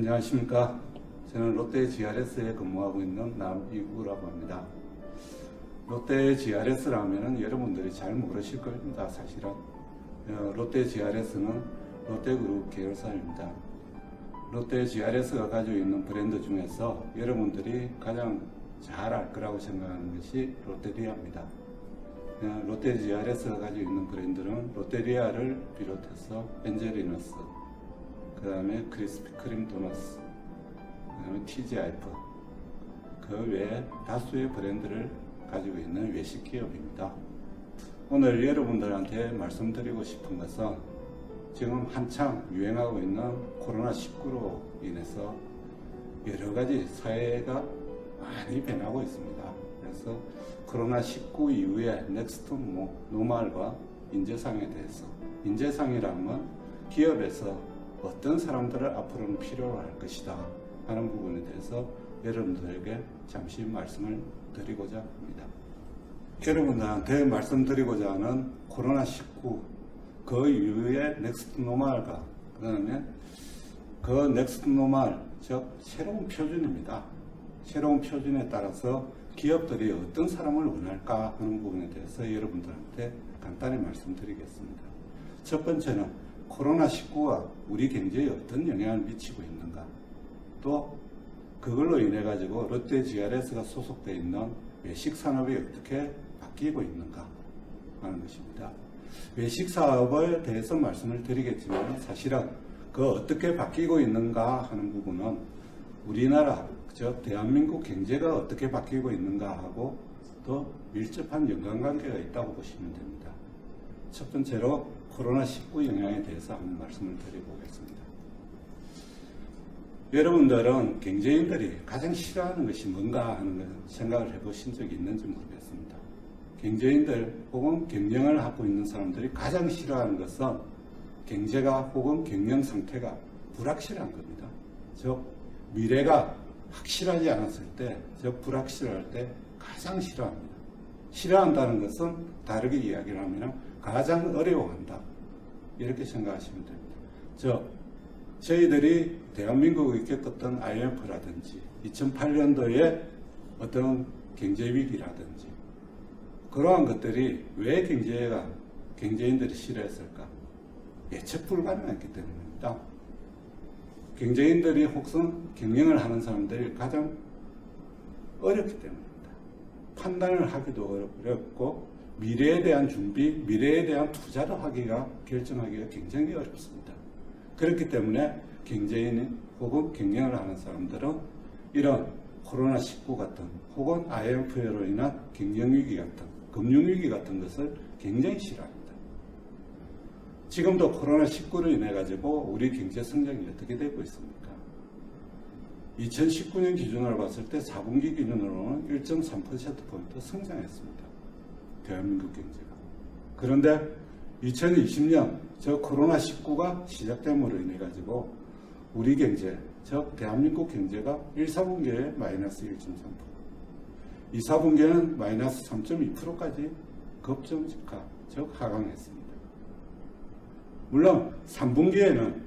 안녕하십니까. 저는 롯데 GRS에 근무하고 있는 남이구라고 합니다. 롯데 GRS라면 여러분들이 잘 모르실 겁니다. 사실은 롯데 GRS는 롯데그룹 계열사입니다. 롯데 GRS가 가지고 있는 브랜드 중에서 여러분들이 가장 잘 알 거라고 생각하는 것이 롯데리아입니다. 롯데 GRS가 가지고 있는 브랜드는 롯데리아를 비롯해서 엔젤리너스, 그 다음에 크리스피 크림 도너스, 그 다음에 TGIF, 그 외에 다수의 브랜드를 가지고 있는 외식 기업입니다. 오늘 여러분들한테 말씀드리고 싶은 것은 지금 한창 유행하고 있는 코로나19로 인해서 여러 가지 사회가 많이 변하고 있습니다. 그래서 코로나19 이후에 넥스트 노멀과 인재상에 대해서, 인재상이라면 기업에서 어떤 사람들을 앞으로는 필요로 할 것이다 하는 부분에 대해서 여러분들에게 잠시 말씀을 드리고자 합니다. 여러분들한테 말씀드리고자 하는 코로나19 그 이후에 넥스트 노멀과 그 다음에 그 넥스트 노멀, 즉 새로운 표준입니다. 새로운 표준에 따라서 기업들이 어떤 사람을 원할까 하는 부분에 대해서 여러분들한테 간단히 말씀드리겠습니다. 첫 번째는 코로나19가 우리 경제에 어떤 영향을 미치고 있는가, 또 그걸로 인해 가지고 롯데 GRS가 소속되어 있는 외식 산업이 어떻게 바뀌고 있는가 하는 것입니다. 외식 사업에 대해서 말씀을 드리겠지만 사실은 그 어떻게 바뀌고 있는가 하는 부분은 우리나라, 즉 대한민국 경제가 어떻게 바뀌고 있는가 하고 또 밀접한 연관관계가 있다고 보시면 됩니다. 첫 번째로 코로나19 영향에 대해서 한번 말씀을 드려보겠습니다. 여러분들은 경제인들이 가장 싫어하는 것이 뭔가 하는 생각을 해보신 적이 있는지 모르겠습니다. 경제인들 혹은 경영을 하고 있는 사람들이 가장 싫어하는 것은 경제가 혹은 경영 상태가 불확실한 겁니다. 즉 미래가 확실하지 않았을 때, 즉 불확실할 때 가장 싫어합니다. 싫어한다는 것은 다르게 이야기를 하면 가장 어려워한다, 이렇게 생각하시면 됩니다. 저희들이 대한민국이 겪었던 IMF라든지 2008년도에 어떤 경제위기라든지 그러한 것들이 왜 경제인들이 싫어했을까? 예측 불가능했기 때문입니다. 경제인들이 혹은 경영을 하는 사람들이 가장 어렵기 때문입니다. 판단을 하기도 어렵고 미래에 대한 준비, 미래에 대한 투자를 결정하기가 굉장히 어렵습니다. 그렇기 때문에 경제인 혹은 경영을 하는 사람들은 이런 코로나19 같은 혹은 IMF로 인한 경영위기 같은, 금융위기 같은 것을 굉장히 싫어합니다. 지금도 코로나19로 인해 가지고 우리 경제 성장이 어떻게 되고 있습니까? 2019년 기준으로 봤을 때 4분기 기준으로는 1.3%포인트 성장했습니다. 대한민국 경제가. 그런데 2020년 저 코로나19가 시작됨으로 인해 가지고 우리 경제, 즉 대한민국 경제가 1, 4분기에 마이너스 1.3%, 2, 4분기에는 마이너스 3.2%까지 급점 직하, 즉 하강했습니다. 물론 3분기에는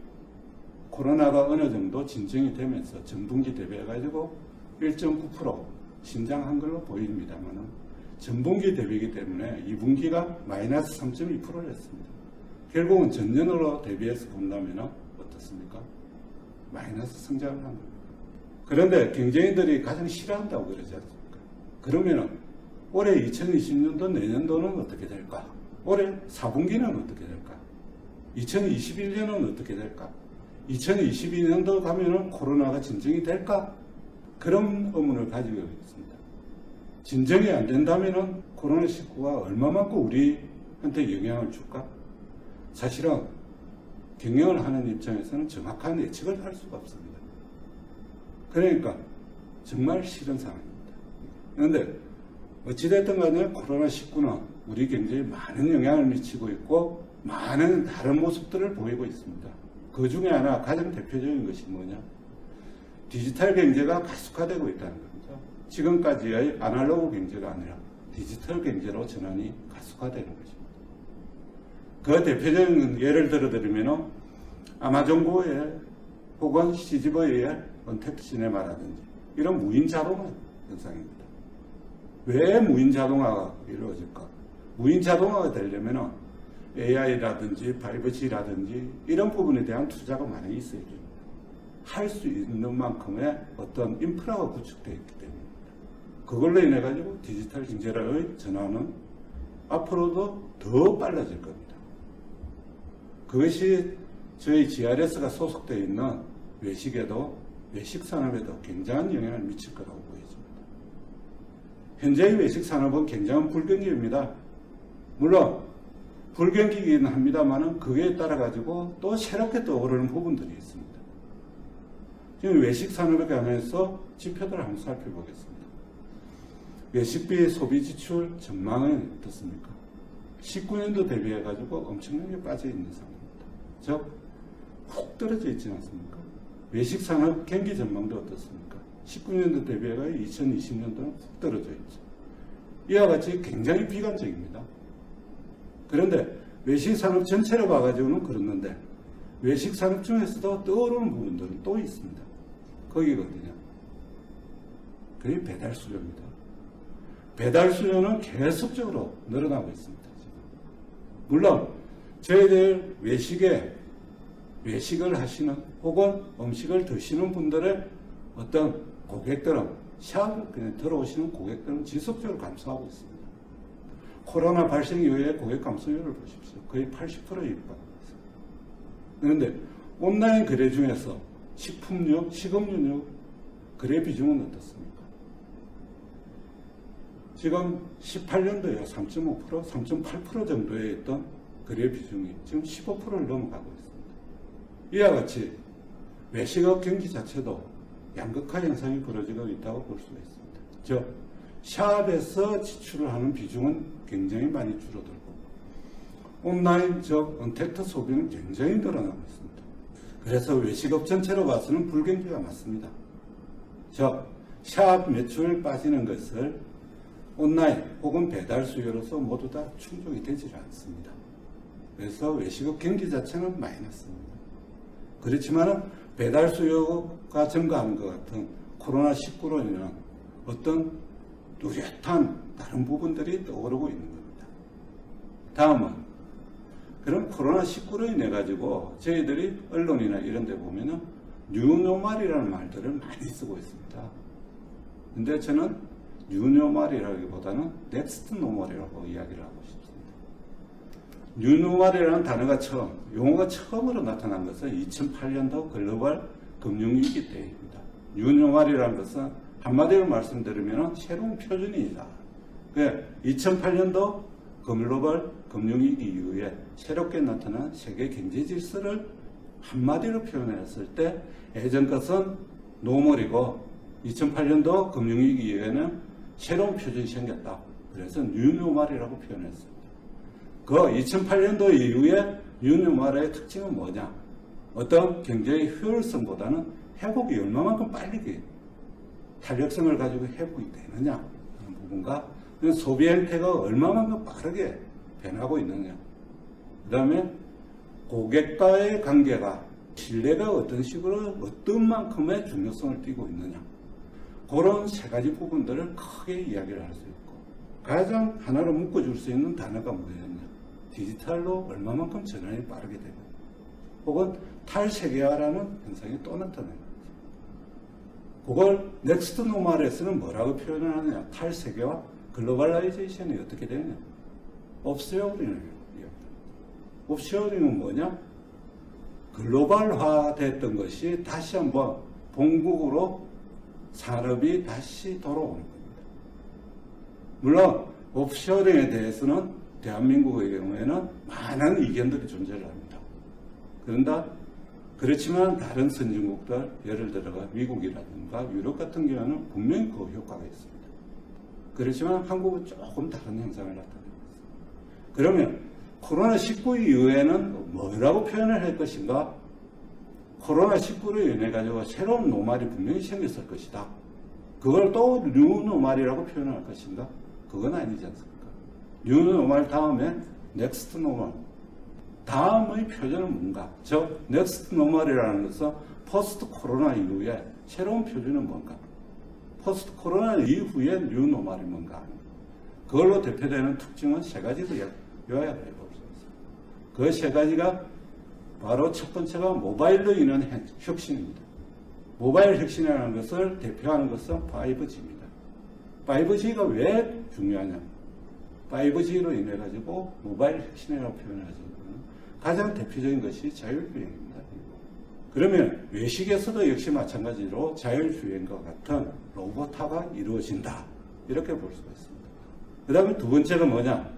코로나가 어느 정도 진정이 되면서 전분기 대비해 가지고 1.9% 신장한 걸로 보입니다만 전분기 대비이기 때문에 2분기가 마이너스 3.2%를 했습니다. 결국은 전년으로 대비해서 본다면 어떻습니까? 마이너스 성장을 한 겁니다. 그런데 경제인들이 가장 싫어한다고 그러지 않습니까? 그러면 올해 2020년도 내년도는 어떻게 될까? 올해 4분기는 어떻게 될까? 2021년은 어떻게 될까? 2022년도 가면은 코로나가 진정이 될까? 그런 의문을 가지고 있습니다. 진정이 안 된다면은 코로나19가 얼마만큼 우리한테 영향을 줄까? 사실은 경영을 하는 입장에서는 정확한 예측을 할 수가 없습니다. 그러니까 정말 싫은 상황입니다. 그런데 어찌됐든 간에 코로나19는 우리 경제에 많은 영향을 미치고 있고 많은 다른 모습들을 보이고 있습니다. 그 중에 하나 가장 대표적인 것이 뭐냐? 디지털 경제가 가속화되고 있다는 겁니다. 지금까지의 아날로그 경제가 아니라 디지털 경제로 전환이 가속화되는 것입니다. 그 대표적인 예를 들어드리면 아마존고에 혹은 시집에 의해 언택트 시네마라든지 이런 무인 자동화 현상입니다. 왜 무인 자동화가 이루어질까? 무인 자동화가 되려면 AI라든지 5G라든지 이런 부분에 대한 투자가 많이 있어야 됩니다. 할 수 있는 만큼의 어떤 인프라가 구축되어 있기 때문입니다. 그걸로 인해 가지고 디지털 경제의 전환은 앞으로도 더 빨라질 겁니다. 그것이 저희 GRS가 소속되어 있는 외식에도, 외식 산업에도 굉장한 영향을 미칠 거라고 보여집니다. 현재의 외식 산업은 굉장한 불경기입니다. 물론 불경기이긴 합니다만 그에 따라 가지고 또 새롭게 떠오르는 부분들이 있습니다. 지금 외식 산업에 관해서 지표들을 한번 살펴보겠습니다. 외식비 소비 지출 전망은 어떻습니까? 19년도 대비해 가지고 엄청나게 빠져 있는 상황입니다. 즉, 훅 떨어져 있지 않습니까? 외식 산업 경기 전망도 어떻습니까? 19년도 대비해 가지고 2020년도는 훅 떨어져 있죠. 이와 같이 굉장히 비관적입니다. 그런데 외식 산업 전체로 봐가지고는 그렇는데 외식 산업 중에서도 떠오르는 부분들은 또 있습니다. 거기가 어디냐? 그게 배달 수요입니다. 배달 수요는 계속적으로 늘어나고 있습니다. 지금. 물론 저희들 외식을 하시는 혹은 음식을 드시는 분들의 어떤 고객들은 샵을 그냥 들어오시는 고객들은 지속적으로 감소하고 있습니다. 코로나 발생 이후에 고객 감소율을 보십시오. 거의 80%에 육박합니다. 그런데 온라인 거래 중에서 식품류, 식음료류 거래 비중은 어떻습니까? 지금 18년도에 3.5%, 3.8% 정도에 있던 거래 비중이 지금 15%를 넘어가고 있습니다. 이와 같이 외식업 경기 자체도 양극화 현상이 벌어지고 있다고 볼 수가 있습니다. 즉, 샵에서 지출을 하는 비중은 굉장히 많이 줄어들고 온라인, 즉 언택트 소비는 굉장히 늘어나고 있습니다. 그래서 외식업 전체로 봐서는 불경기가 맞습니다. 즉, 샵 매출 빠지는 것을 온라인 혹은 배달 수요로서 모두 다 충족이 되지 않습니다. 그래서 외식업 경기 자체는 마이너스입니다. 그렇지만 배달 수요가 증가하는 것 같은 코로나19로 인한 어떤 뚜렷한 다른 부분들이 떠오르고 있는 겁니다. 다음은 그럼 코로나19로 인해 가지고 저희들이 언론이나 이런 데 보면은 뉴노멀이라는 말들을 많이 쓰고 있습니다. 근데 저는 뉴노멀이라기보다는 넥스트 노멀이라고 이야기를 하고 싶습니다. 뉴노멀이라는 단어가 용어가 처음으로 나타난 것은 2008년도 글로벌 금융위기 때입니다. 뉴노멀이라는 것은 한마디로 말씀드리면 새로운 표준이다. 2008년도 글로벌 금융위기 이후에 새롭게 나타난 세계 경제 질서를 한마디로 표현했을 때 예전 것은 노멀이고 2008년도 금융위기 이후에는 새로운 표준이 생겼다. 그래서 뉴노멀이라고 표현했습니다. 그 2008년도 이후에 뉴노멀의 특징은 뭐냐? 어떤 경제의 효율성보다는 회복이 얼마만큼 빨리 탄력성을 가지고 회복이 되느냐 하는 부분과 소비 행태가 얼마만큼 빠르게 변하고 있느냐. 그 다음에 고객과의 관계가 신뢰가 어떤 식으로 어떤 만큼의 중요성을 띠고 있느냐. 그런 세 가지 부분들을 크게 이야기를 할 수 있고 가장 하나로 묶어줄 수 있는 단어가 뭐였냐. 디지털로 얼마만큼 전환이 빠르게 되느냐. 혹은 탈세계화라는 현상이 또 나타나는 거죠. 그걸 넥스트 노멀에서는 뭐라고 표현을 하느냐. 탈세계화, 글로벌라이제이션이 어떻게 되느냐. 옵쇼어링을 이야기합니다. 옵쇼어링은 뭐냐? 글로벌화 됐던 것이 다시 한번 본국으로 산업이 다시 돌아오는 겁니다. 물론 옵쇼어링에 대해서는 대한민국의 경우에는 많은 이견들이 존재를 합니다. 그렇지만 다른 선진국들, 예를 들어가 미국이라든가 유럽 같은 경우는 분명히 그 효과가 있습니다. 그렇지만 한국은 조금 다른 현상을 나타내고 있습니다. 그러면 코로나19 이후에는 뭐라고 표현을 할 것인가? 코로나19로 인해 가지고 새로운 노멀이 분명히 생겼을 것이다. 그걸 또 뉴노멀이라고 표현할 것인가? 그건 아니지 않습니까? 뉴노멀 다음에 넥스트 노멀. 다음의 표준은 뭔가? 즉 넥스트 노멀이라는 것은 포스트 코로나 이후에 새로운 표준은 뭔가? 포스트 코로나 이후에 뉴노멀이 뭔가? 그걸로 대표되는 특징은 세 가지도 요약을 해보겠습니다. 그 세 가지가 바로 첫 번째가 모바일로 인한 혁신입니다. 모바일 혁신이라는 것을 대표하는 것은 5G입니다. 5G가 왜 중요하냐? 5G로 인해 가지고 모바일 혁신이라고 표현하지만 가장 대표적인 것이 자율주행입니다. 그러면 외식에서도 역시 마찬가지로 자율주행과 같은 로봇화가 이루어진다. 이렇게 볼 수가 있습니다. 그 다음에 두 번째가 뭐냐?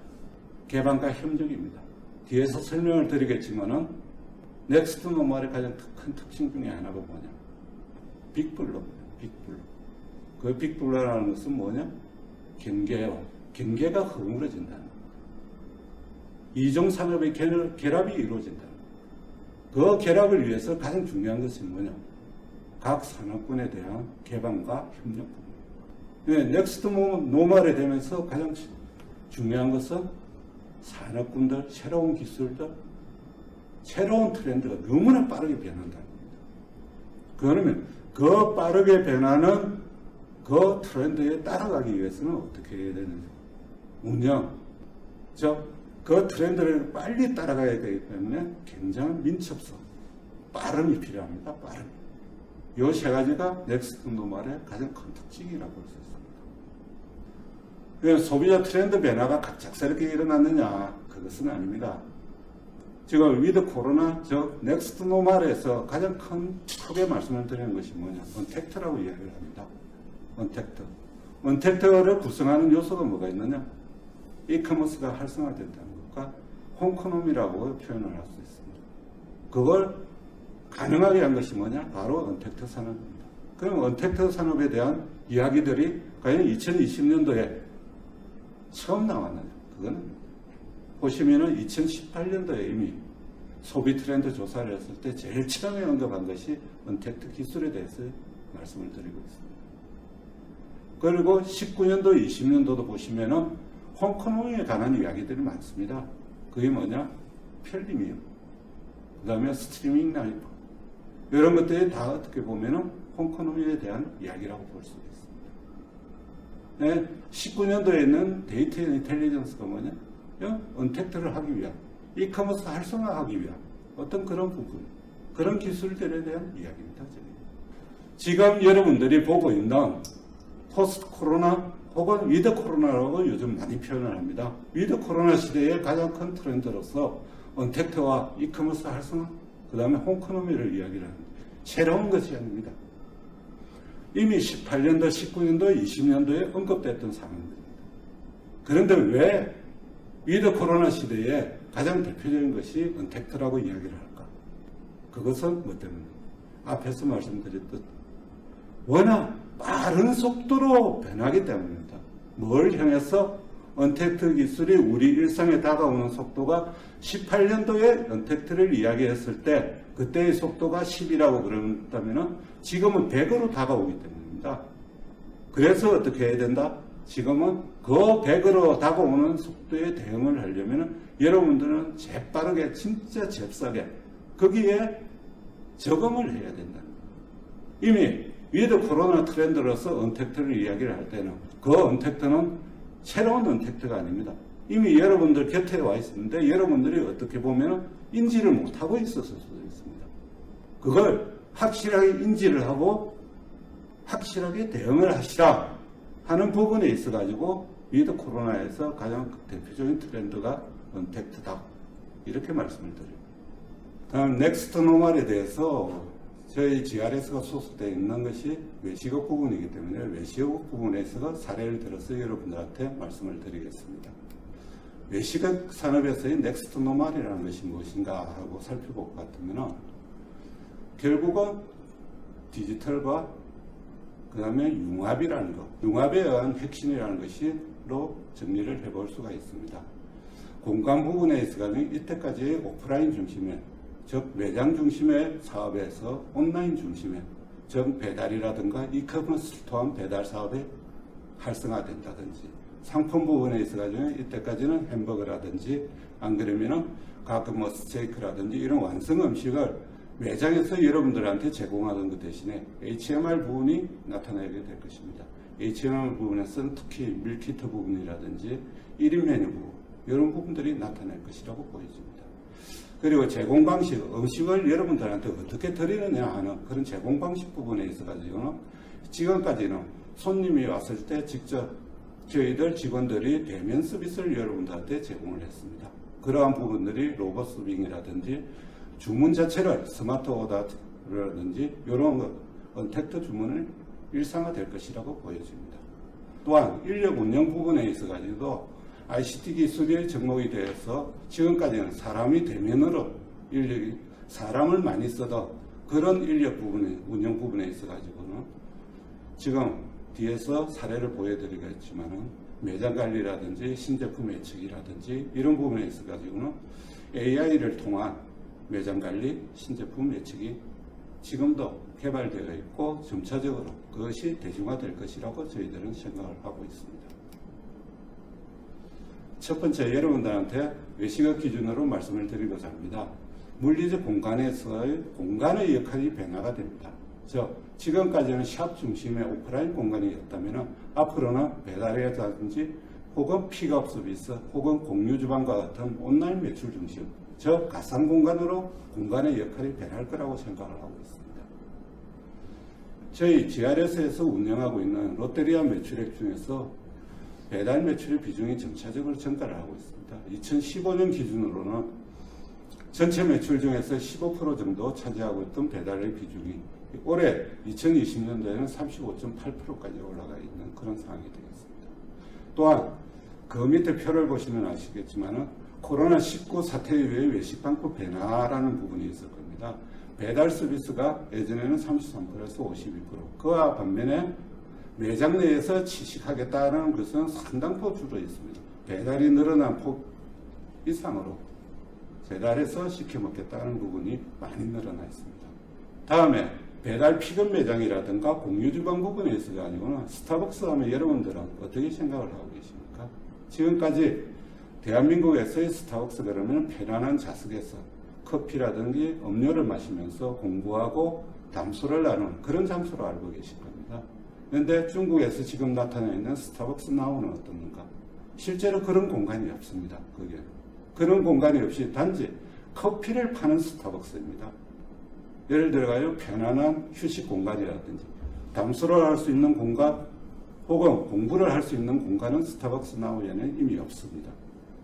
개방과 협력입니다. 뒤에서 설명을 드리겠지만은 넥스트 노멀의 가장 큰 특징 중에 하나가 뭐냐? 빅블루입니다. 빅블루. 그 빅블루라는 것은 뭐냐? 경계가 허물어진다는 겁니다. 이종 산업의 결합이 이루어진다는 겁니다. 그 결합을 위해서 가장 중요한 것이 뭐냐? 각 산업군에 대한 개방과 협력입니다. 넥스트 노멀이 되면서 가장 중요한 것은 산업군들, 새로운 기술들, 새로운 트렌드가 너무나 빠르게 변한다는 겁니다. 그러면 그 빠르게 변하는 그 트렌드에 따라가기 위해서는 어떻게 해야 되는지 운영, 그 트렌드를 빨리 따라가야 되기 때문에 굉장한 민첩성, 빠름이 필요합니다. 빠름. 이 세 가지가 넥스트 노멀의 가장 큰 특징이라고 볼 수 있습니다. 소비자 트렌드 변화가 갑작스럽게 일어났느냐? 그것은 아닙니다. 지금 위드 코로나, 넥스트 노멀에서 가장 크게 말씀을 드리는 것이 뭐냐? 언택트라고 이야기를 합니다. 언택트. 언택트를 구성하는 요소가 뭐가 있느냐? 이커머스가 활성화된다는 것과 홈코노미라고 표현을 할 수 있습니다. 그걸 가능하게 한 것이 뭐냐? 바로 언택트 산업입니다. 그럼 언택트 산업에 대한 이야기들이 과연 2020년도에 처음 나왔느냐? 그거는 보시면은 2018년도에 이미 소비 트렌드 조사를 했을 때 제일 처음에 언급한 것이 언택트 기술에 대해서 말씀을 드리고 있습니다. 그리고 19년도, 20년도도 보시면은 홈코노미에 관한 이야기들이 많습니다. 그게 뭐냐? 편리미엄, 그 다음에 스트리밍 라이프, 이런 것들이 다 어떻게 보면은 홈코노미에 대한 이야기라고 볼 수 있습니다. 네, 19년도에 있는 데이터 인텔리전스가 뭐냐? 언택트를 하기 위한, 이커머스 활성화하기 위한 어떤 그런 부분, 그런 기술들에 대한 이야기입니다. 지금 여러분들이 보고 있는 포스트 코로나 혹은 위드 코로나라고 요즘 많이 표현을 합니다. 위드 코로나 시대의 가장 큰 트렌드로서 언택트와 이커머스 활성화, 그 다음에 홈코노미를 이야기를 합니다. 새로운 것이 아닙니다. 이미 18년도, 19년도, 20년도에 언급됐던 상황입니다. 그런데 왜 위드 코로나 시대에 가장 대표적인 것이 언택트라고 이야기를 할까? 그것은 뭐 때문에? 앞에서 말씀드렸듯 워낙 빠른 속도로 변하기 때문입니다. 뭘 향해서? 언택트 기술이 우리 일상에 다가오는 속도가 18년도에 언택트를 이야기했을 때 그때의 속도가 10이라고 그런다면 지금은 100으로 다가오기 때문입니다. 그래서 어떻게 해야 된다? 지금은 그 100으로 다가오는 속도에 대응을 하려면 여러분들은 재빠르게 진짜 잽싸게 거기에 적응을 해야 된다. 이미 위드 코로나 트렌드로서 언택트를 이야기를 할 때는 그 언택트는 새로운 언택트가 아닙니다. 이미 여러분들 곁에 와 있는데 여러분들이 어떻게 보면 인지를 못하고 있었을 수도 있습니다. 그걸 확실하게 인지를 하고 확실하게 대응을 하시라 하는 부분에 있어 가지고 위드 코로나에서 가장 대표적인 트렌드가 언택트다, 이렇게 말씀을 드립니다. 다음 넥스트 노멀에 대해서 저희 GRS가 소속되어 있는 것이 외식업 부분이기 때문에 외식업 부분에서 사례를 들어서 여러분들한테 말씀을 드리겠습니다. 외식업 산업에서의 넥스트 노멀이라는 것이 무엇인가 하고 살펴볼 것 같으면 결국은 디지털과 그 다음에 융합이라는 것, 융합에 의한 혁신이라는 것으로 정리를 해볼 수가 있습니다. 공간 부분에 있어서는 이때까지 오프라인 중심의, 즉 매장 중심의 사업에서 온라인 중심의, 즉 배달이라든가 이커머스를 통한 배달 사업이 활성화된다든지, 상품 부분에 있어가지고 이때까지는 햄버거라든지 안 그러면은 가끔 뭐 스테이크라든지 이런 완성 음식을 매장에서 여러분들한테 제공하던 것 대신에 HMR 부분이 나타나게 될 것입니다. HMR 부분에서는 특히 밀키트 부분이라든지 1인 메뉴 부분, 이런 부분들이 나타날 것이라고 보여집니다. 그리고 제공 방식, 음식을 여러분들한테 어떻게 드리느냐 하는 그런 제공 방식 부분에 있어가지고는 지금까지는 손님이 왔을 때 직접 저희들 직원들이 대면 서비스를 여러분들한테 제공을 했습니다. 그러한 부분들이 로봇 서빙이라든지 주문 자체를 스마트 오더라든지 이런 것, 언택트 주문을 일상화될 것이라고 보여집니다. 또한 인력 운영 부분에 있어가지고 ICT 기술이 접목이 되어서 지금까지는 사람이 대면으로 인력이 사람을 많이 쓰던 그런 인력 부분에 운영 부분에 있어가지고는 지금 뒤에서 사례를 보여드리겠지만은 매장 관리라든지 신제품 예측이라든지 이런 부분에 있어가지고는 AI를 통한 매장 관리, 신제품 예측이 지금도 개발되어 있고 점차적으로 그것이 대중화될 것이라고 저희들은 생각을 하고 있습니다. 첫 번째, 여러분들한테 외식업 기준으로 말씀을 드리고자 합니다. 물리적 공간에서의 공간의 역할이 변화가 됩니다. 지금까지는 샵 중심의 오프라인 공간이었다면 앞으로는 배달이라든지 혹은 픽업 서비스 혹은 공유 주방과 같은 온라인 매출 중심, 가상 공간으로 공간의 역할이 변할 거라고 생각을 하고 있습니다. 저희 GRS에서 운영하고 있는 롯데리아 매출액 중에서 배달 매출의 비중이 점차적으로 증가를 하고 있습니다. 2015년 기준으로는 전체 매출 중에서 15% 정도 차지하고 있던 배달의 비중이 올해 2020년도에는 35.8%까지 올라가 있는 그런 상황이 되겠습니다. 또한 그 밑에 표를 보시면 아시겠지만 코로나19 사태 이후에 외식방법 변화라는 부분이 있을 겁니다. 배달 서비스가 예전에는 33%에서 52%, 그와 반면에 매장 내에서 취식하겠다는 것은 상당폭 줄어 있습니다. 배달이 늘어난 폭 이상으로 배달해서 시켜 먹겠다는 부분이 많이 늘어나 있습니다. 다음에 배달 픽업 매장이라든가 공유 주방 부분에 있어가지고는 스타벅스 하면 여러분들은 어떻게 생각을 하고 계십니까? 지금까지 대한민국에서의 스타벅스 그러면 편안한 좌석에서 커피라든지 음료를 마시면서 공부하고 담소를 나누는 그런 장소로 알고 계실 겁니다. 그런데 중국에서 지금 나타나 있는 스타벅스 나우는 어떻는가? 실제로 그런 공간이 없습니다. 그런 공간이 없이 단지 커피를 파는 스타벅스입니다. 예를 들어가요, 편안한 휴식 공간이라든지 담소를 할 수 있는 공간 혹은 공부를 할 수 있는 공간은 스타벅스 나우에는 이미 없습니다.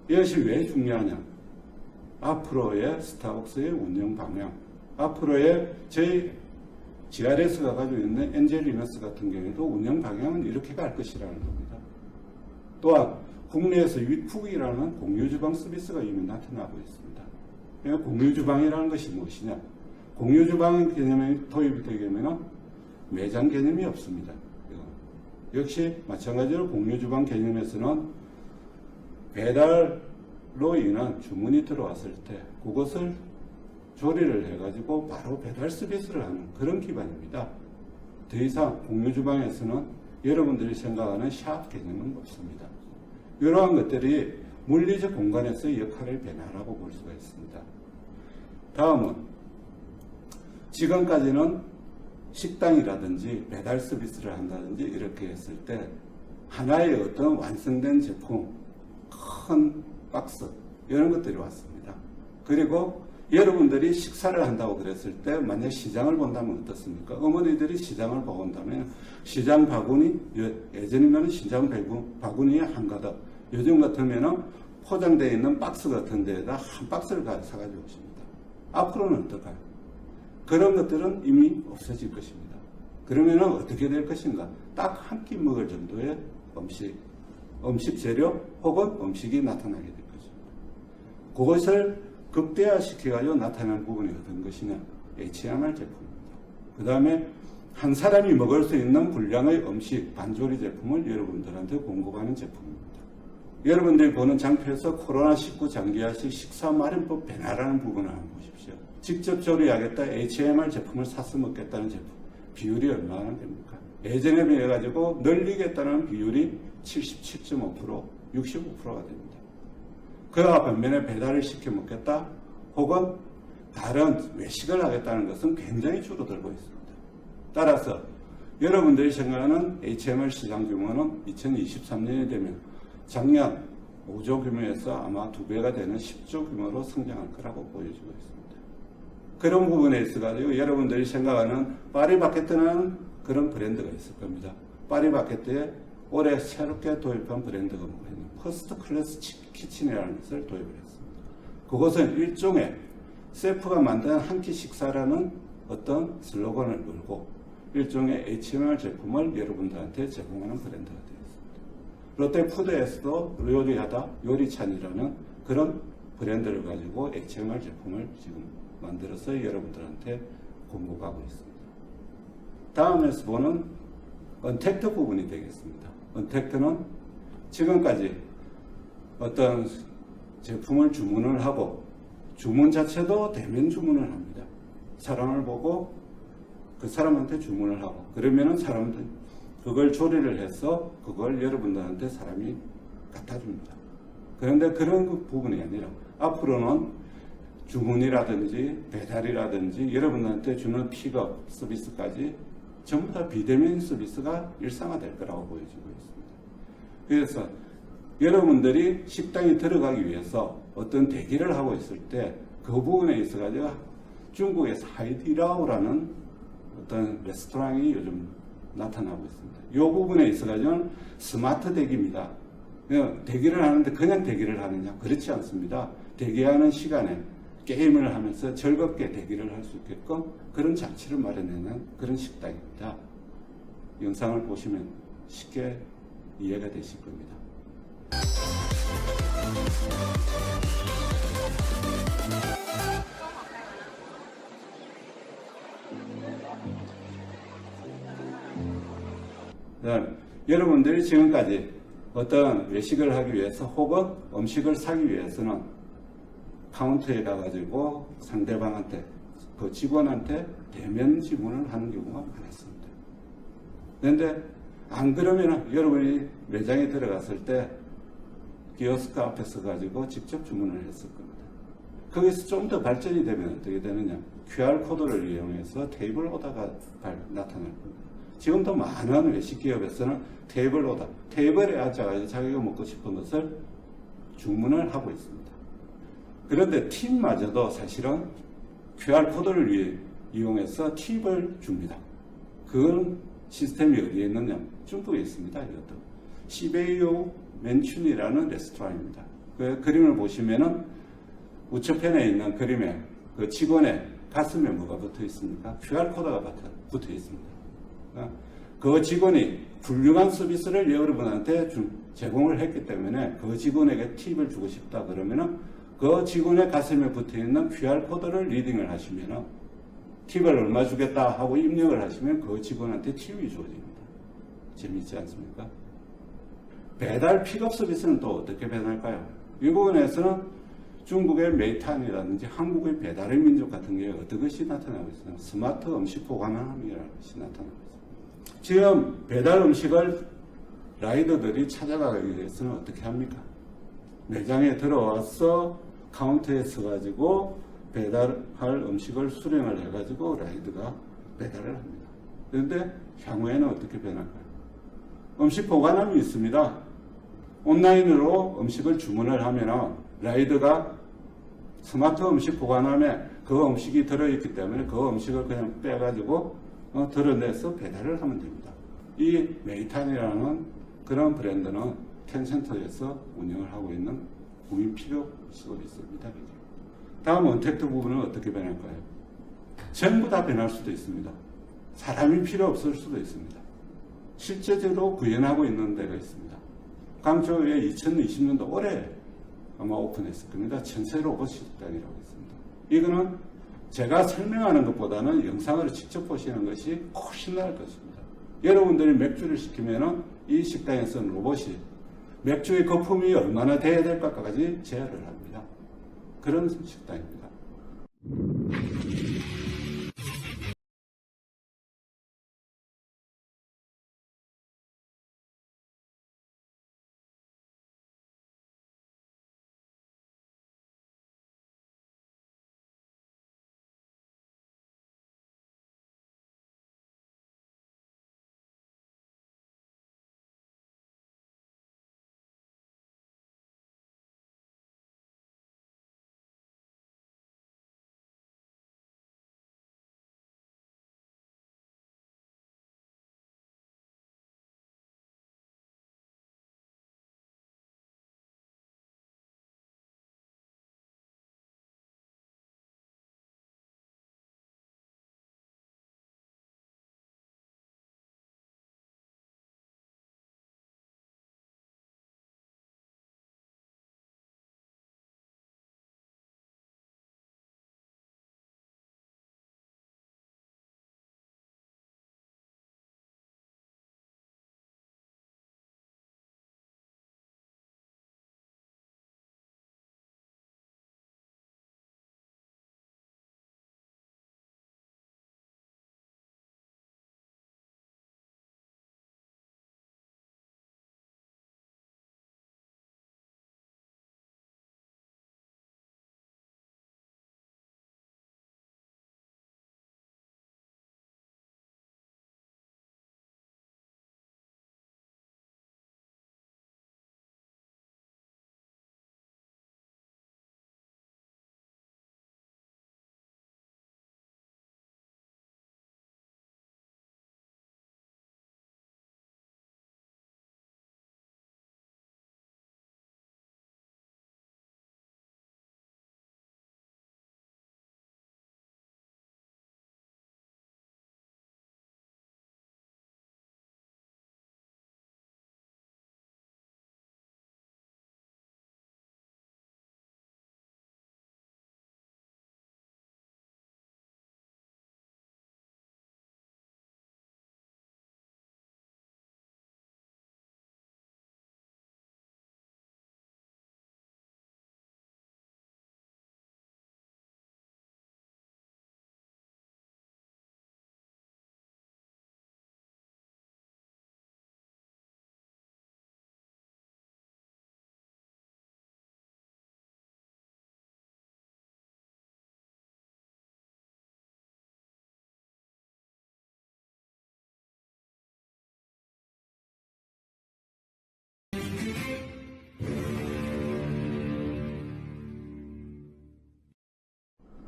이것이 왜 중요하냐? 앞으로의 스타벅스의 운영 방향, 앞으로의 저희 GRS가 가지고 있는 엔젤리너스 같은 경우에도 운영 방향은 이렇게 갈 것이라는 겁니다. 또한 국내에서 위쿡이라는 공유주방 서비스가 이미 나타나고 있습니다. 공유주방이라는 것이 무엇이냐? 공유주방 개념이 도입이 되려면 매장 개념이 없습니다. 역시 마찬가지로 공유주방 개념에서는 배달로 인한 주문이 들어왔을 때 그것을 조리를 해가지고 바로 배달 서비스를 하는 그런 기반입니다. 더 이상 공유주방에서는 여러분들이 생각하는 샵 개념은 없습니다. 이러한 것들이 물리적 공간에서의 역할을 변화라고 볼 수가 있습니다. 다음은 지금까지는 식당이라든지 배달 서비스를 한다든지 이렇게 했을 때 하나의 어떤 완성된 제품, 큰 박스 이런 것들이 왔습니다. 그리고 여러분들이 식사를 한다고 그랬을 때 만약 시장을 본다면 어떻습니까? 어머니들이 시장을 본다면 시장 바구니, 예전이면 시장 바구니에 한 가득, 요즘 같으면 포장되어 있는 박스 같은 데에다 한 박스를 사가지고 오십니다. 앞으로는 어떨까요? 그런 것들은 이미 없어질 것입니다. 그러면 어떻게 될 것인가? 딱 한 끼 먹을 정도의 음식 재료 혹은 음식이 나타나게 될 것입니다. 그것을 극대화시켜가지고 나타나는 부분이 어떤 것이냐? HMR 제품입니다. 그 다음에 한 사람이 먹을 수 있는 분량의 음식, 반조리 제품을 여러분들한테 공급하는 제품입니다. 여러분들이 보는 장표에서 코로나19 장기화식 식사 마련법 변화라는 부분을 한번 보십시오. 직접 조리하겠다, HMR 제품을 사서 먹겠다는 제품. 비율이 얼마나 됩니까? 예전에 비해 가지고 늘리겠다는 비율이 77.5%, 65%가 됩니다. 그와 반면에 배달을 시켜 먹겠다, 혹은 다른 외식을 하겠다는 것은 굉장히 줄어들고 있습니다. 따라서 여러분들이 생각하는 HMR 시장 규모는 2023년이 되면 작년 5조 규모에서 아마 2배가 되는 10조 규모로 성장할 거라고 보여지고 있습니다. 그런 부분에 있어가지고 여러분들이 생각하는 파리바게뜨는 그런 브랜드가 있을 겁니다. 파리바게뜨에 올해 새롭게 도입한 브랜드가 뭐냐면 퍼스트 클래스 키친이라는 것을 도입을 했습니다. 그것은 일종의 셰프가 만든 한 끼 식사라는 어떤 슬로건을 걸고 일종의 HMR 제품을 여러분들한테 제공하는 브랜드가 되었습니다. 롯데푸드에서도 요리하다 요리찬이라는 그런 브랜드를 가지고 HMR 제품을 지금 만들어서 여러분들한테 공급하고 있습니다. 다음에서 보는 언택트 부분이 되겠습니다. 언택트는 지금까지 어떤 제품을 주문을 하고 주문 자체도 대면 주문을 합니다. 사람을 보고 그 사람한테 주문을 하고 그러면은 사람들 그걸 조리를 해서 그걸 여러분들한테 사람이 갖다 줍니다. 그런데 그런 부분이 아니라 앞으로는 주문이라든지 배달이라든지 여러분들한테 주는 픽업 서비스까지 전부 다 비대면 서비스가 일상화될 거라고 보여지고 있습니다. 그래서 여러분들이 식당에 들어가기 위해서 어떤 대기를 하고 있을 때 그 부분에 있어가지고 중국에서 하이디라오라는 어떤 레스토랑이 요즘 나타나고 있습니다. 이 부분에 있어가지고는 스마트 대기입니다. 대기를 하는데 그냥 대기를 하느냐? 그렇지 않습니다. 대기하는 시간에 게임을 하면서 즐겁게 대기를 할 수 있게끔 그런 장치를 마련하는 그런 식당입니다. 영상을 보시면 쉽게 이해가 되실 겁니다. 여러분들이 지금까지 어떤 외식을 하기 위해서 혹은 음식을 사기 위해서는 카운터에 가가지고 상대방한테 그 직원한테 대면 지문을 하는 경우가 많았습니다. 그런데 안 그러면 여러분이 매장에 들어갔을 때 키오스크 앞에서 가지고 직접 주문을 했을 겁니다. 거기서 좀 더 발전이 되면 어떻게 되느냐? QR코드를 이용해서 테이블 오더가 나타날 겁니다. 지금도 많은 외식 기업에서는 테이블 오더, 테이블에 앉아가지고 자기가 먹고 싶은 것을 주문을 하고 있습니다. 그런데 팁마저도 사실은 QR코드를 이용해서 팁을 줍니다. 그런 시스템이 어디에 있느냐? 중국에 있습니다. 이것도. 시베이오 맨춘이라는 레스토랑입니다. 그 그림을 보시면은 우측편에 있는 그림에 그 직원의 가슴에 뭐가 붙어 있습니까? QR코드가 붙어 있습니다. 그 직원이 훌륭한 서비스를 여러분한테 제공을 했기 때문에 그 직원에게 팁을 주고 싶다 그러면은 그 직원의 가슴에 붙어 있는 QR코드를 리딩을 하시면은 팁을 얼마 주겠다 하고 입력을 하시면 그 직원한테 팁이 주어집니다. 재밌지 않습니까? 배달 픽업 서비스는 또 어떻게 배달할까요? 이 부분에서는 중국의 메이탄이라든지 한국의 배달의 민족 같은 게 어떤 것이 나타나고 있어요? 스마트 음식 보관함이라는 것이 나타나고 있습니다. 지금 배달 음식을 라이더들이 찾아가기 위해서는 어떻게 합니까? 매장에 들어와서 카운터에 서가지고 배달할 음식을 수령을 해가지고 라이드가 배달을 합니다. 그런데 향후에는 어떻게 변할까요? 음식 보관함이 있습니다. 온라인으로 음식을 주문을 하면 라이드가 스마트 음식 보관함에 그 음식이 들어있기 때문에 그 음식을 그냥 빼가지고 드러내서 배달을 하면 됩니다. 이 메이탄이라는 그런 브랜드는 텐센터에서 운영을 하고 있는 국민 필요 서비스입니다. 다음 언택트 부분은 어떻게 변할까요? 전부 다 변할 수도 있습니다. 사람이 필요 없을 수도 있습니다. 실제로 구현하고 있는 데가 있습니다. 광저우에 2020년도 올해 아마 오픈했을 겁니다. 천세 로봇 식당이라고 있습니다. 이거는 제가 설명하는 것보다는 영상으로 직접 보시는 것이 훨씬 나을 것입니다. 여러분들이 맥주를 시키면은 이 식당에서 로봇이 맥주의 거품이 얼마나 돼야 될까까지 제어를 합니다. 그런 식당입니다.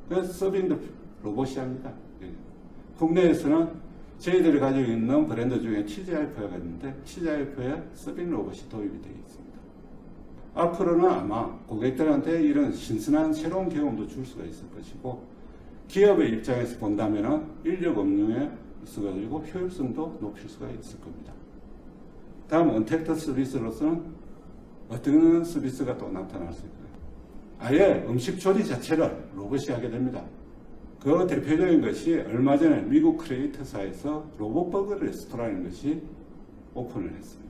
그래서 서빙도 로봇이 합니다. 국내에서는 저희들이 가지고 있는 브랜드 중에 TGIF가 있는데 TGIF에 서빙 로봇이 도입이 되어 있습니다. 앞으로는 아마 고객들한테 이런 신선한 새로운 경험도 줄 수가 있을 것이고 기업의 입장에서 본다면 인력 업무에 있어가지고 효율성도 높일 수가 있을 겁니다. 다음 언택트 서비스로서는 어떤 서비스가 또 나타날 수 있나요? 아예 음식 조리 자체를 로봇이 하게 됩니다. 그 대표적인 것이 얼마 전에 미국 크리에이터사에서 로봇버거 레스토랑인 것이 오픈을 했습니다.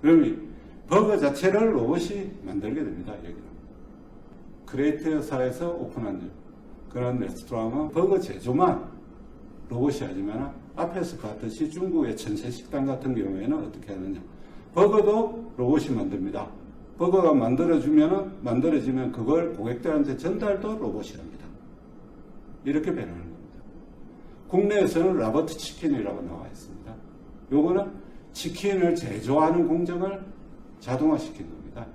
그러면 버거 자체를 로봇이 만들게 됩니다. 여기는 크리에이터사에서 오픈한 그런 레스토랑은 버거 제조만 로봇이 하지만 앞에서 봤듯이 중국의 천세식당 같은 경우에는 어떻게 하느냐, 버거도 로봇이 만듭니다. 버거가 만들어지면 그걸 고객들한테 전달도 로봇이 합니다. 이렇게 변하는 겁니다. 국내에서는 라버트 치킨이라고 나와 있습니다. 요거는 치킨을 제조하는 공정을 자동화시킨 겁니다.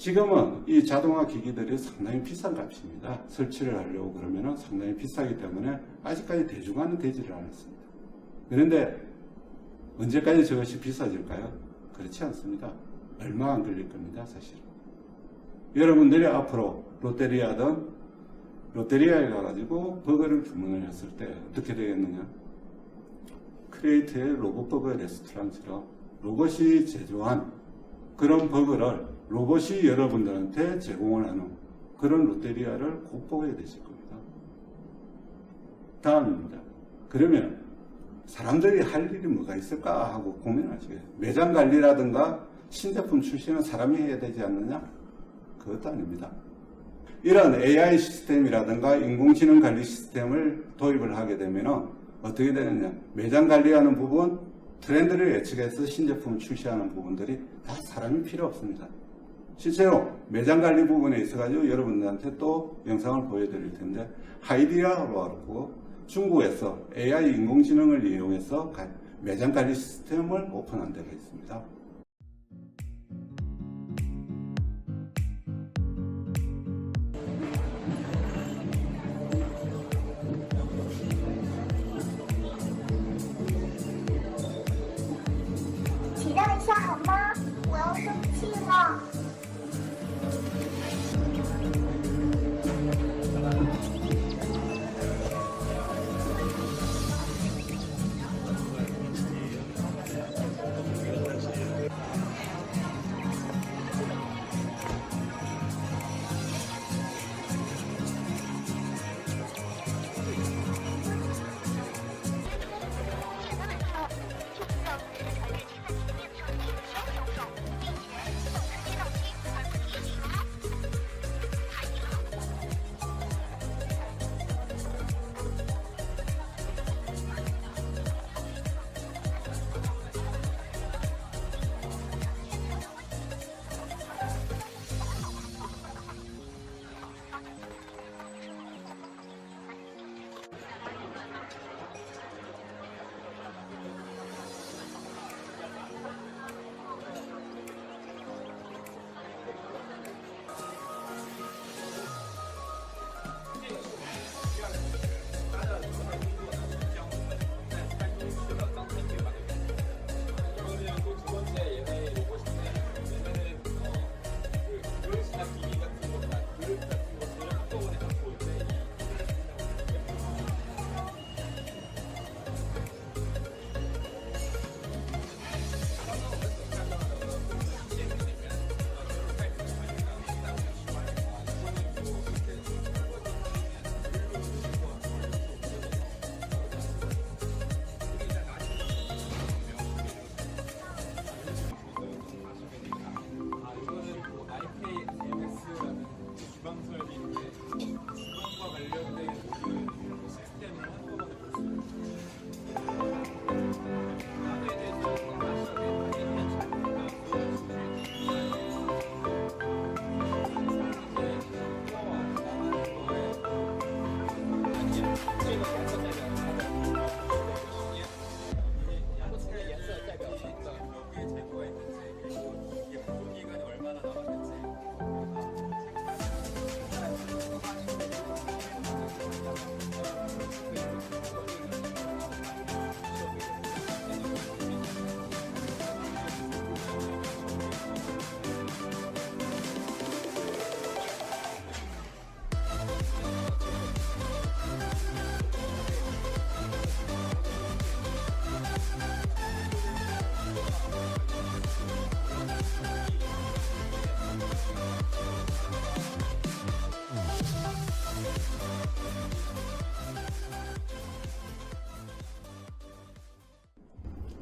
지금은 이 자동화 기기들이 상당히 비싼 값입니다. 설치를 하려고 그러면 상당히 비싸기 때문에 아직까지 대중화는 되지를 않았습니다. 그런데 언제까지 저것이 비싸질까요? 그렇지 않습니다. 얼마 안 걸릴 겁니다, 사실은. 여러분들이 앞으로 롯데리아에 가가지고 버거를 주문을 했을 때 어떻게 되겠느냐? 크레이트의 로봇버거 레스토랑처럼 로봇이 제조한 그런 버거를 로봇이 여러분들한테 제공을 하는 그런 롯데리아를 곧 보게 되실 겁니다. 다음입니다. 그러면 사람들이 할 일이 뭐가 있을까 하고 고민하시겠어요. 매장 관리라든가 신제품 출시는 사람이 해야 되지 않느냐? 그것도 아닙니다. 이런 AI 시스템이라든가 인공지능 관리 시스템을 도입을 하게 되면 어떻게 되느냐? 매장 관리하는 부분, 트렌드를 예측해서 신제품을 출시하는 부분들이 다 사람이 필요 없습니다. 실제로 매장 관리 부분에 있어가지고 여러분들한테 또 영상을 보여드릴 텐데, 하이디라고 하고 중국에서 AI 인공지능을 이용해서 매장 관리 시스템을 오픈한 데가 있습니다.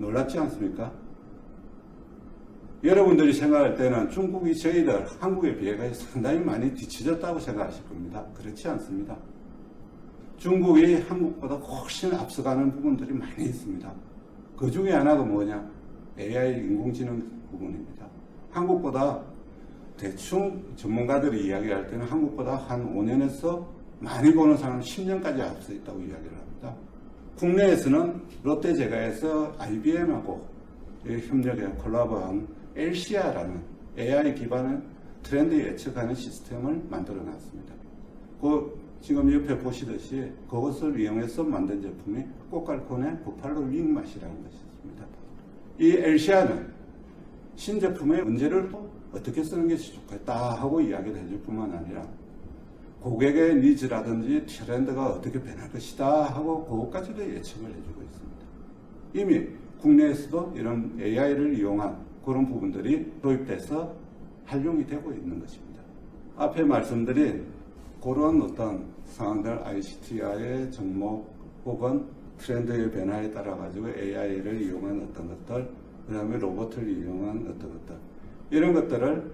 놀랍지 않습니까? 여러분들이 생각할 때는 중국이 저희들 한국에 비해 상당히 많이 뒤처졌다고 생각하실 겁니다. 그렇지 않습니다. 중국이 한국보다 훨씬 앞서가는 부분들이 많이 있습니다. 그 중에 하나가 뭐냐? AI 인공지능 부분입니다. 한국보다 대충 전문가들이 이야기할 때는 한국보다 한 5년에서 많이 보는 사람은 10년까지 앞서 있다고 이야기를 합니다. 국내에서는 롯데제과에서 IBM하고 협력해 콜라보한 엘시아라는 AI 기반의 트렌드 예측하는 시스템을 만들어 놨습니다. 지금 옆에 보시듯이 그것을 이용해서 만든 제품이 꽃갈콘의 버팔로 윙 맛이라는 것이 있습니다. 이 LCR은 신제품의 문제를 어떻게 쓰는 것이 좋겠다 하고 이야기를 해줄 뿐만 아니라 고객의 니즈라든지 트렌드가 어떻게 변할 것이다 하고 그것까지도 예측을 해주고 있습니다. 이미 국내에서도 이런 AI를 이용한 그런 부분들이 도입돼서 활용이 되고 있는 것입니다. 앞에 말씀드린 그런 어떤 상황들 ICT와의 접목 혹은 트렌드의 변화에 따라 가지고 AI를 이용한 어떤 것들, 그 다음에 로봇을 이용한 어떤 것들, 이런 것들을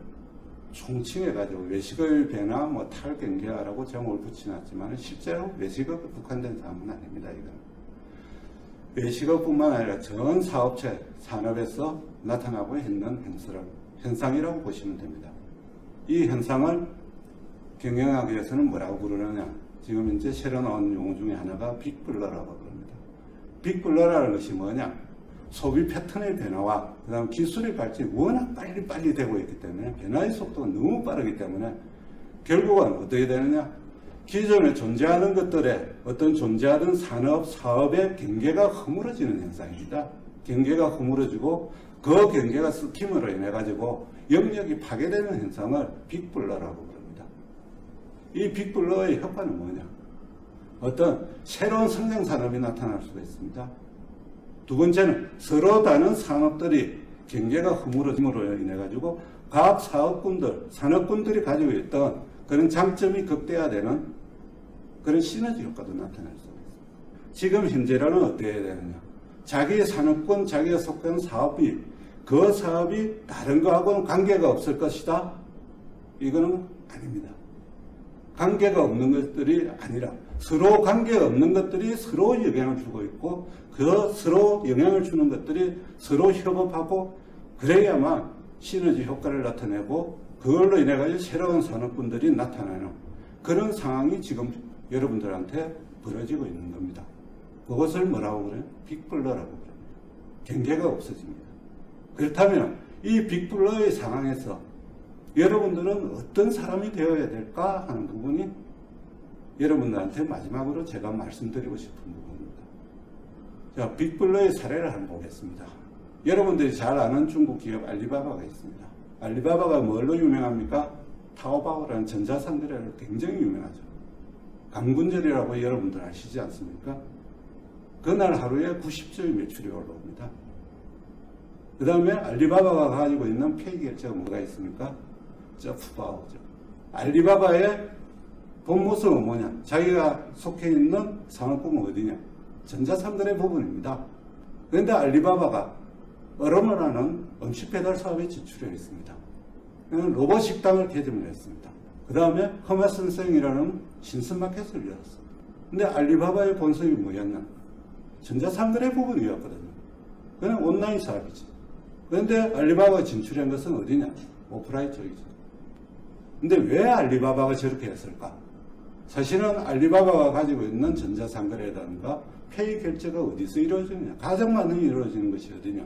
총칭해 가지고 외식의 변화, 탈경계화라고 제목을 붙여놨지만 실제로 외식업에 국한된 사항은 아닙니다. 이건 외식업뿐만 아니라 전 사업체, 산업에서 나타나고 있는 현상이라고 보시면 됩니다. 이 현상을 경영하기 위해서는 뭐라고 부르느냐? 지금 이제 새로 나온 용어 중에 하나가 빅블러라고 부릅니다. 빅블러라는 것이 뭐냐? 소비 패턴의 변화와 그 다음 기술의 발전이 워낙 빨리 되고 있기 때문에 변화의 속도가 너무 빠르기 때문에 결국은 어떻게 되느냐? 기존에 존재하는 것들의 어떤 존재하던 산업, 사업의 경계가 허물어지는 현상입니다. 경계가 허물어지고 그 경계가 섞임으로 인해 가지고 영역이 파괴되는 현상을 빅블러라고 부릅니다. 이 빅블러의 효과는 뭐냐? 어떤 새로운 성장 산업이 나타날 수가 있습니다. 두 번째는 서로 다른 산업들이 경계가 허물어짐으로 인해 가지고 각 사업군들, 산업군들이 가지고 있던 그런 장점이 극대화되는 그런 시너지 효과도 나타날 수가 있습니다. 지금 현재로는 어떻게 해야 되느냐? 자기의 산업군, 자기가 속한 사업이 그 사업이 다른 거하고는 관계가 없을 것이다? 이거는 아닙니다. 관계가 없는 것들이 아니라 서로 관계가 없는 것들이 서로 영향을 주고 있고 그 서로 영향을 주는 것들이 서로 협업하고 그래야만 시너지 효과를 나타내고 그걸로 인해 가지고 새로운 산업군들이 나타나는 그런 상황이 지금 여러분들한테 벌어지고 있는 겁니다. 그것을 뭐라고 그래요? 빅블러라고 그럽니다. 경계가 없어집니다. 그렇다면 이 빅블러의 상황에서 여러분들은 어떤 사람이 되어야 될까 하는 부분이 여러분들한테 마지막으로 제가 말씀드리고 싶은 부분입니다. 자, 빅블러의 사례를 한번 보겠습니다. 여러분들이 잘 아는 중국 기업 알리바바가 있습니다. 알리바바가 뭘로 유명합니까? 타오바오라는 전자상거래로 굉장히 유명하죠. 강군절이라고 여러분들 아시지 않습니까? 그날 하루에 90조의 매출이 올라옵니다. 그 다음에 알리바바가 가지고 있는 페이 결제가 뭐가 있습니까? 푸바오죠. 알리바바의 본 모습은 뭐냐? 자기가 속해 있는 산업군은 어디냐? 전자상거래 부분입니다. 그런데 알리바바가 얼음이라는 음식 배달 사업에 진출해 있습니다. 로봇 식당을 개점을 했습니다. 그 다음에 허마슨생이라는 신선마켓을 열었습니다. 근데 알리바바의 본성이 뭐였냐? 전자상거래 부분이었거든요. 그냥 온라인 사업이지. 그런데 알리바바가 진출한 것은 어디냐? 오프라인 쪽이죠. 근데 왜 알리바바가 저렇게 했을까? 사실은 알리바바가 가지고 있는 전자상거래라든가 페이 결제가 어디서 이루어지느냐? 가장 많이 이루어지는 것이 어디냐?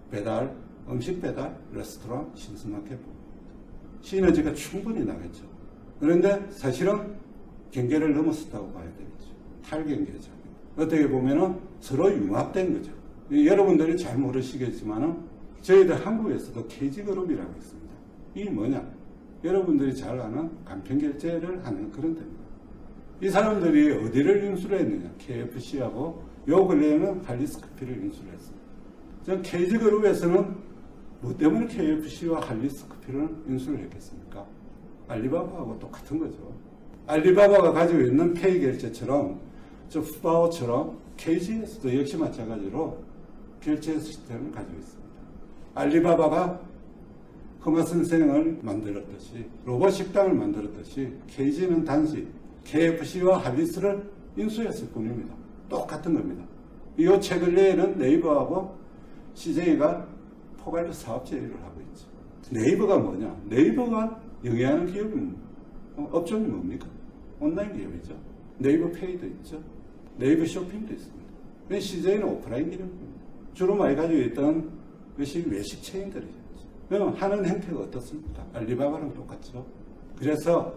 배달, 음식 배달, 레스토랑, 신스마켓 부분입니다. 시너지가 충분히 나겠죠. 그런데 사실은 경계를 넘었었다고 봐야 되겠죠. 탈경계죠. 어떻게 보면은 서로 융합된 거죠. 여러분들이 잘 모르시겠지만은 저희들 한국에서도 KG그룹이라고 있습니다. 이게 뭐냐? 여러분들이 잘 아는 간편결제를 하는 그런 데입니다. 이 사람들이 어디를 인수를 했느냐? KFC하고 요 근래에는 할리스커피를 인수를 했습니다. 전 KG그룹에서는 뭐 때문에 KFC와 할리스커피를 인수를 했겠습니까? 알리바바하고 똑같은 거죠. 알리바바가 가지고 있는 페이 결제처럼 저 푸바오처럼 KG에서도 역시 마찬가지로 결제 시스템을 가지고 있습니다. 알리바바가 허마슨생을 만들었듯이 로봇 식당을 만들었듯이 KG는 단지 KFC와 할리스를 인수했을 뿐입니다. 똑같은 겁니다. 이 최근에는 네이버하고 CJ가 포괄적 사업 제휴를 하고 있죠. 네이버가 뭐냐? 네이버가 영위하는 기업은 업종이 뭡니까? 온라인 기업이죠. 네이버 페이도 있죠. 네이버 쇼핑도 있습니다. CJ는 오프라인 기업입니다. 주로 많이 가지고 있던 것이 외식 체인들이죠. 하는 행태가 어떻습니까? 알리바바랑 똑같죠. 그래서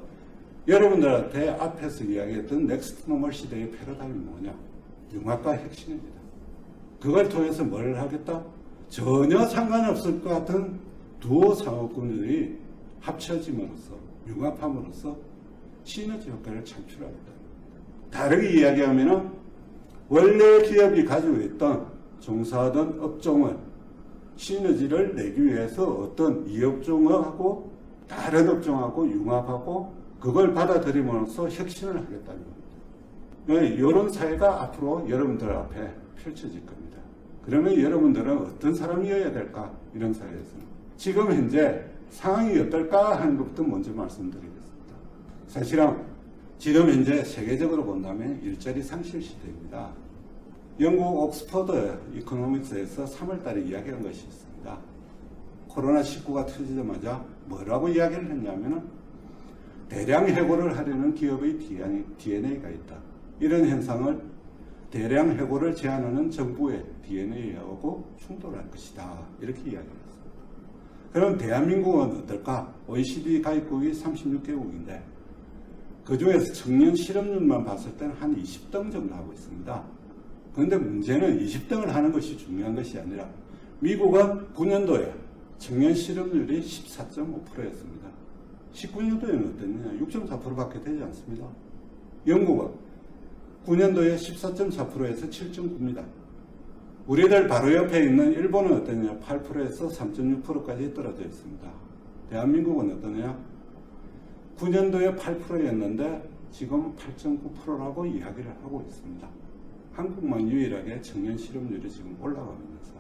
여러분들한테 앞에서 이야기했던 넥스트 노멀 시대의 패러다임이 뭐냐? 융합과 혁신입니다. 그걸 통해서 뭘 하겠다? 전혀 상관없을 것 같은 두어 상업군들이 합쳐짐으로써 융합함으로써 시너지 효과를 창출하겠다. 다르게 이야기하면 원래 기업이 가지고 있던 종사하던 업종을 시너지를 내기 위해서 어떤 이 업종하고 다른 업종하고 융합하고 그걸 받아들임으로써 혁신을 하겠다는 겁니다. 이런 사회가 앞으로 여러분들 앞에 펼쳐질 겁니다. 그러면 여러분들은 어떤 사람이어야 될까? 이런 사회에서는. 지금 현재 상황이 어떨까 하는 것부터 먼저 말씀드리겠습니다. 사실은 지금 현재 세계적으로 본다면 일자리 상실 시대입니다. 영국 옥스퍼드 이코노믹스에서 3월달에 이야기한 것이 있습니다. 코로나19가 터지자마자 뭐라고 이야기를 했냐면 대량 해고를 하려는 기업의 DNA가 있다. 이런 현상을 대량 해고를 제한하는 정부의 DNA하고 충돌할 것이다. 이렇게 이야기했습니다. 그럼 대한민국은 어떨까? OECD 가입국이 36개국인데 그 중에서 청년 실업률만 봤을 때는 한 20등 정도 하고 있습니다. 그런데 문제는 20등을 하는 것이 중요한 것이 아니라 미국은 9년도에 청년 실업률이 14.5%였습니다. 19년도에는 어땠느냐? 6.4%밖에 되지 않습니다. 영국은 9년도에 14.4%에서 7.9입니다. 우리들 바로 옆에 있는 일본은 어떠냐? 8%에서 3.6%까지 떨어져 있습니다. 대한민국은 어떠냐? 9년도에 8%였는데 지금 8.9%라고 이야기를 하고 있습니다. 한국만 유일하게 청년 실업률이 지금 올라가면서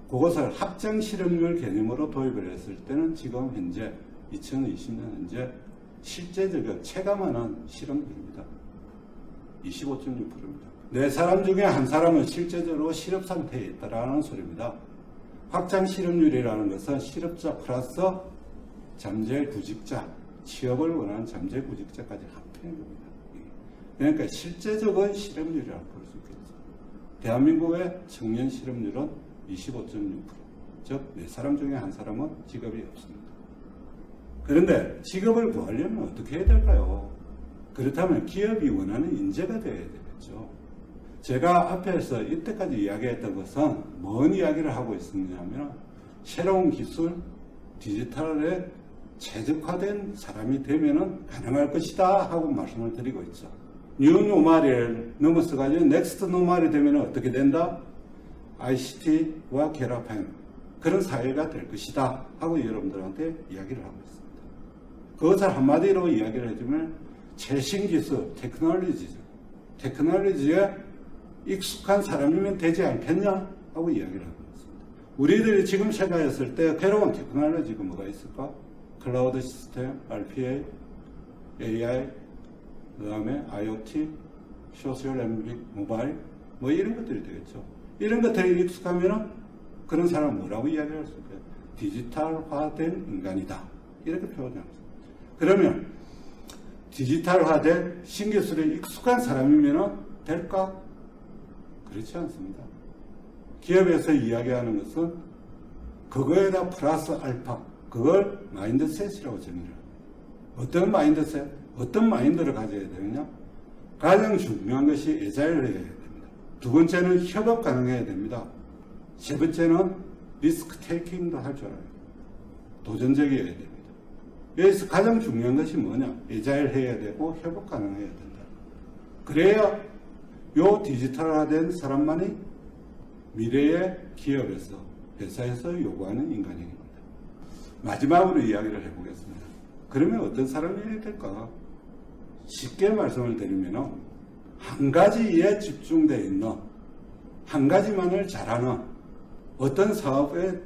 그것을 합정 실업률 개념으로 도입을 했을 때는 지금 현재 2020년 현재 실제적인 체감하는 실업률입니다. 25.6%입니다. 4사람 중에 한 사람은 실제적으로 실업 상태에 있다라는 소리입니다. 확장 실업률이라는 것은 실업자 플러스 잠재구직자, 취업을 원하는 잠재구직자까지 합해는 겁니다. 그러니까 실제적인 실업률이라고 볼 수 있겠죠. 대한민국의 청년 실업률은 25.6%, 즉 4사람 중에 한 사람은 직업이 없습니다. 그런데 직업을 구하려면 어떻게 해야 될까요? 그렇다면 기업이 원하는 인재가 되어야 되겠죠. 제가 앞에서 이때까지 이야기했던 것은 뭔 이야기를 하고 있었냐면 새로운 기술, 디지털에 최적화된 사람이 되면 가능할 것이다 하고 말씀을 드리고 있죠. 뉴 노말을 넘어서가지고 넥스트 노말이 되면 어떻게 된다? ICT와 결합한 그런 사회가 될 것이다 하고 여러분들한테 이야기를 하고 있습니다. 그것을 한마디로 이야기를 해주면 최신 기술, 테크놀로지죠. 테크놀로지에 익숙한 사람이면 되지 않겠냐 하고 이야기를 하고 있습니다. 우리들이 지금 생각했을 때 새로운 테크놀로지가 뭐가 있을까? 클라우드 시스템, RPA, AI, 그 다음에 IoT, 소셜 엠빅, 모바일, 뭐 이런 것들이 되겠죠. 이런 것들이 익숙하면 그런 사람은 뭐라고 이야기할 수 있을까요? 디지털화된 인간이다. 이렇게 표현합니다. 그러면 디지털화된 신기술에 익숙한 사람이면 될까? 그렇지 않습니다. 기업에서 이야기하는 것은 그거에다 플러스 알파, 그걸 마인드셋이라고 정의를 합니다. 어떤 마인드셋, 어떤 마인드를 가져야 되느냐? 가장 중요한 것이 애자일을 해야 됩니다. 두 번째는 협업 가능해야 됩니다. 세 번째는 리스크 테이킹도 할 줄 알아야 됩니다. 도전적이어야 됩니다. 여기서 가장 중요한 것이 뭐냐? 애자일 해야 되고 협업 가능해야 된다. 그래야 요 디지털화된 사람만이 미래의 기업에서, 회사에서 요구하는 인간형입니다. 마지막으로 이야기를 해보겠습니다. 그러면 어떤 사람이 될까? 쉽게 말씀을 드리면 한 가지에 집중되어 있는, 한 가지만을 잘하는 어떤 사업에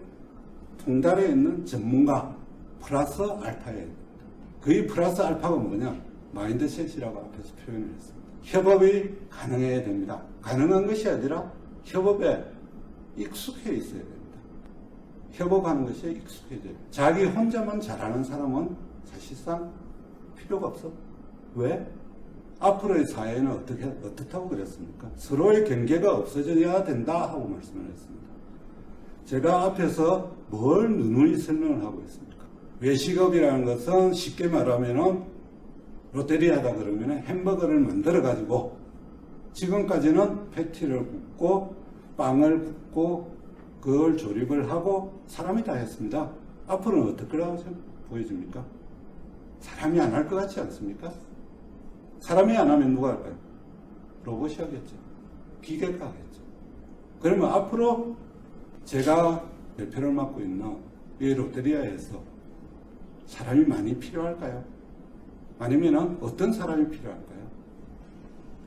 통달해 있는 전문가 플러스 알파예요. 그 플러스 알파가 뭐냐? 마인드셋이라고 앞에서 표현을 했습니다. 협업이 가능해야 됩니다. 가능한 것이 아니라 협업에 익숙해 있어야 됩니다. 협업하는 것에 익숙해져요. 자기 혼자만 잘하는 사람은 사실상 필요가 없어. 왜? 앞으로의 사회는 어떻다고 그랬습니까? 서로의 경계가 없어져야 된다 하고 말씀을 했습니다. 제가 앞에서 뭘 누누이 설명을 하고 있습니까? 외식업이라는 것은 쉽게 말하면은 롯데리아다 그러면 햄버거를 만들어 가지고 지금까지는 패티를 굽고 빵을 굽고 그걸 조립을 하고 사람이 다 했습니다. 앞으로는 어떨 거라고 보여집니까? 사람이 안 할 것 같지 않습니까? 사람이 안 하면 누가 할까요? 로봇이 하겠죠. 기계가 하겠죠. 그러면 앞으로 제가 대표를 맡고 있는 이 롯데리아에서 사람이 많이 필요할까요? 아니면 어떤 사람이 필요할까요?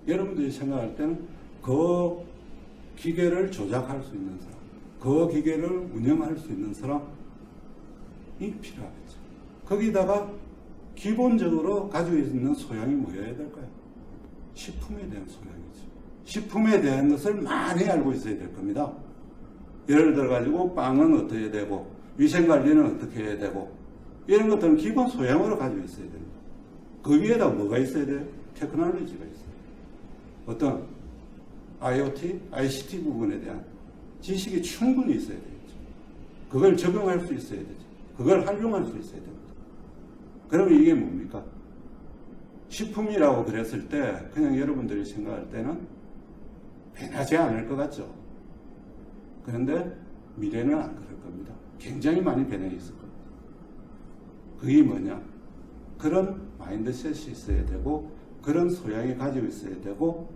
여러분들이 생각할 때는 그 기계를 조작할 수 있는 사람, 그 기계를 운영할 수 있는 사람이 필요하겠죠. 거기다가 기본적으로 가지고 있는 소양이 뭐여야 될까요? 식품에 대한 소양이죠. 식품에 대한 것을 많이 알고 있어야 될 겁니다. 예를 들어 가지고 빵은 어떻게 되고 위생관리는 어떻게 해야 되고 이런 것들은 기본 소양으로 가지고 있어야 됩니다. 그 위에다 뭐가 있어야 돼요? 테크놀로지가 있어요. 어떤 IoT, ICT 부분에 대한 지식이 충분히 있어야 되겠죠. 그걸 적용할 수 있어야 되죠. 그걸 활용할 수 있어야 됩니다. 그러면 이게 뭡니까? 식품이라고 그랬을 때 그냥 여러분들이 생각할 때는 변하지 않을 것 같죠. 그런데 미래는 안 그럴 겁니다. 굉장히 많이 변해 있을 겁니다. 그게 뭐냐? 그런 마인드셋이 있어야 되고 그런 소양이 가지고 있어야 되고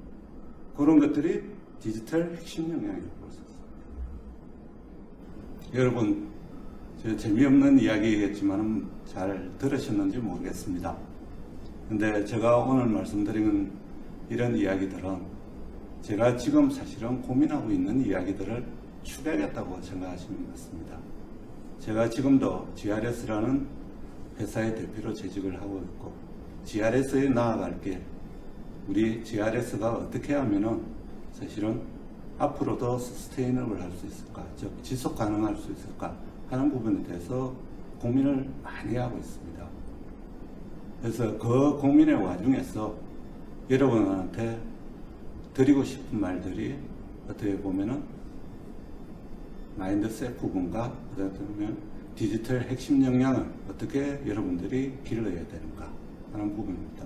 그런 것들이 디지털 핵심 역량이라고 볼 수 있습니다. 여러분, 저 재미없는 이야기겠지만 잘 들으셨는지 모르겠습니다. 근데 제가 오늘 말씀드린 이런 이야기들은 제가 지금 사실은 고민하고 있는 이야기들을 추가하겠다고 생각하시면 맞습니다. 제가 지금도 GRS라는 회사의 대표로 재직을 하고 있고 GRS에 나아갈 길, 우리 GRS가 어떻게 하면은 사실은 앞으로 더 서스테이너블 할 수 있을까, 즉 지속 가능할 수 있을까 하는 부분에 대해서 고민을 많이 하고 있습니다. 그래서 그 고민의 와중에서 여러분한테 드리고 싶은 말들이 어떻게 보면은 마인드셋 부분과 그다음에 디지털 핵심 역량을 어떻게 여러분들이 길러야 되는가 하는 부분입니다.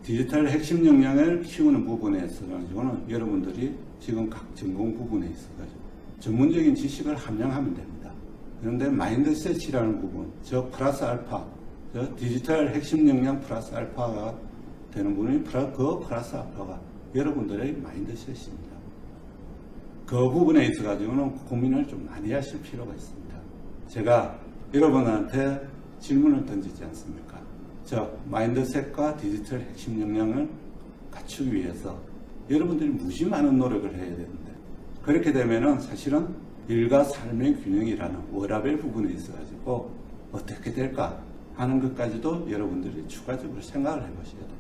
디지털 핵심 역량을 키우는 부분에 있어서는 여러분들이 지금 각 전공 부분에 있어가지고 전문적인 지식을 함양하면 됩니다. 그런데 마인드셋이라는 부분, 저 플러스 알파, 저 디지털 핵심 역량 플러스 알파가 되는 부분이 그 플러스 알파가 여러분들의 마인드셋입니다. 그 부분에 있어가지고는 고민을 좀 많이 하실 필요가 있습니다. 제가 여러분한테 질문을 던지지 않습니까? 저 마인드셋과 디지털 핵심 역량을 갖추기 위해서 여러분들이 무지 많은 노력을 해야 되는데 그렇게 되면은 사실은 일과 삶의 균형이라는 워라밸 부분에 있어가지고 어떻게 될까 하는 것까지도 여러분들이 추가적으로 생각을 해보셔야 됩니다.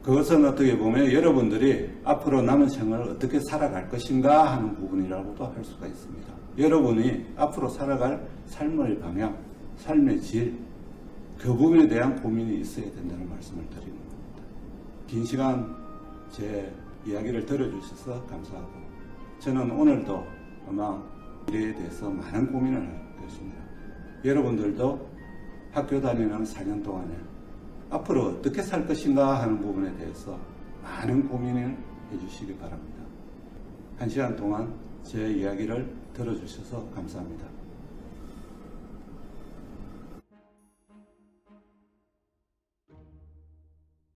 그것은 어떻게 보면 여러분들이 앞으로 남은 생활을 어떻게 살아갈 것인가 하는 부분이라고도 할 수가 있습니다. 여러분이 앞으로 살아갈 삶의 방향, 삶의 질, 그 부분에 대한 고민이 있어야 된다는 말씀을 드리는 겁니다. 긴 시간 제 이야기를 들어주셔서 감사하고 저는 오늘도 아마 미래에 대해서 많은 고민을 할 것입니다. 여러분들도 학교 다니는 4년 동안에 앞으로 어떻게 살 것인가 하는 부분에 대해서 많은 고민을 해주시기 바랍니다. 1시간 동안 제 이야기를 들어주셔서 감사합니다.